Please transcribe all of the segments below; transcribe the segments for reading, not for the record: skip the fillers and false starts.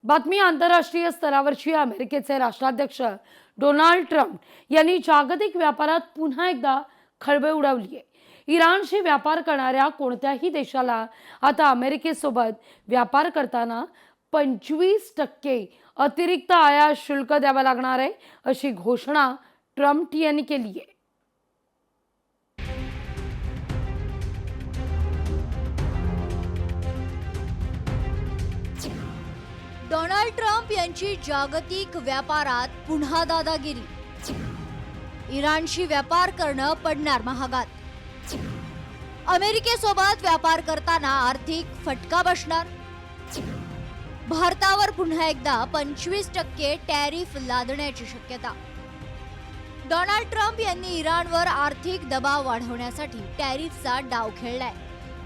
बातमी आंतरराष्ट्रीय स्तरावरची अमेरिकेचे राष्ट्राध्यक्ष डोनाल्ड ट्रम्प यांनी जागतिक व्यापारात पुन्हा एकदा खळबळ उडवली आहे। इराणशी व्यापार करणाऱ्या कोणत्याही देशाला आता अमेरिकेसोबत व्यापार करताना 25% अतिरिक्त आयात शुल्क द्यावं लागणार आहे, अशी घोषणा ट्रम्प यांनी केली आहे। डोनाल्ड ट्रम्प यांची जागतिक व्यापारात पुन्हा दादागिरी। इराणशी व्यापार करणं पडणार महागात। अमेरिकेसोबत व्यापार करताना आर्थिक फटका बसणार। भारतावर पुन्हा एकदा 25% टॅरिफ लादण्याची शक्यता। डोनाल्ड ट्रम्प यांनी इराणवर आर्थिक दबाव वाढवण्यासाठी टॅरिफचा डाव खेळलाय।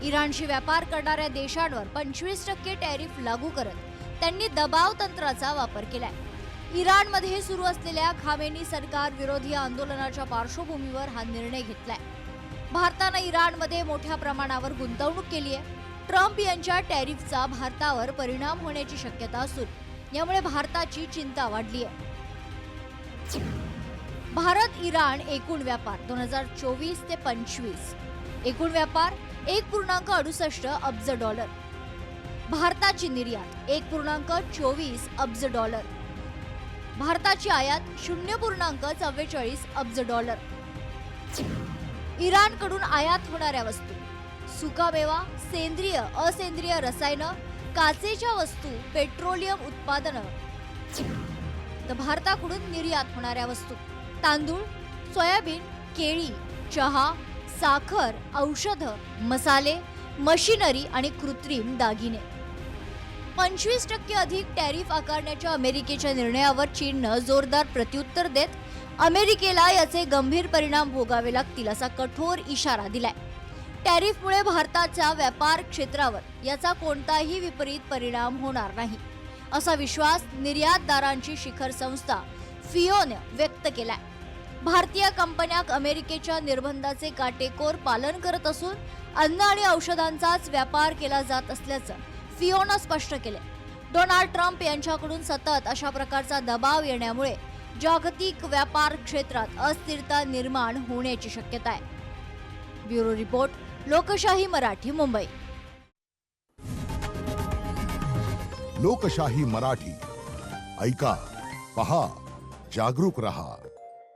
इराणशी व्यापार करणाऱ्या देशांवर 25% टॅरिफ लागू करत त्यांनी दबाव तंत्राचा वापर केलाय। इराणमध्ये सुरू असलेल्या खामेनी सरकार विरोधी आंदोलनाच्या पार्श्वभूमीवर हा निर्णय घेतलाय। भारताने इराणमध्ये मोठ्या प्रमाणावर गुंतवणूक केली आहे। ट्रम्प यांच्या टॅरिफचा भारतावर परिणाम होण्याची शक्यता असून यामुळे भारताची चिंता वाढली आहे। भारत इराण एकूण व्यापार 2024 ते 25 एकूण व्यापार $1.68 अब्ज। भारताची निर्यात $1.24 अब्ज। भारताची आयात $0.44 अब्ज। इराणकडून आयात होणाऱ्या वस्तू सुकामेवा, सेंद्रिय असेंद्रिय रसायनं, काचेच्या वस्तू, पेट्रोलियम उत्पादनं। तर भारताकडून निर्यात होणाऱ्या वस्तू तांदूळ, सोयाबीन, केळी, चहा, साखर, औषधं, मसाले, मशिनरी आणि कृत्रिम दागिने। 25% अधिक टॅरिफ आकारण्याच्या अमेरिकेच्या निर्णयावर चीननं जोरदार प्रत्युत्तर देत अमेरिकेला याचे गंभीर परिणाम भोगावे लागतील असा कठोर इशारा दिलाय। टॅरिफमुळे भारताच्या व्यापार क्षेत्रावर याचा कोणताही विपरीत परिणाम होणार नाही असा विश्वास निर्यातदारांची शिखर संस्था फियोने व्यक्त केलाय। भारतीय कंपन्या अमेरिकेच्या निर्बंधाचे काटेकोर पालन करत असून अन्न आणि औषधांचाच व्यापार केला जात असल्याचं फियोनं स्पष्ट केले। डोनाल्ड ट्रम्प यांच्याकडून सतत अशा प्रकारचा दबाव येण्यामुळे जागतिक व्यापार क्षेत्रात अस्थिरता निर्माण होण्याची शक्यता आहे। ब्युरो रिपोर्ट, लोकशाही मराठी, मुंबई। लोकशाही मराठी ऐका, पहा, जागरूक रहा।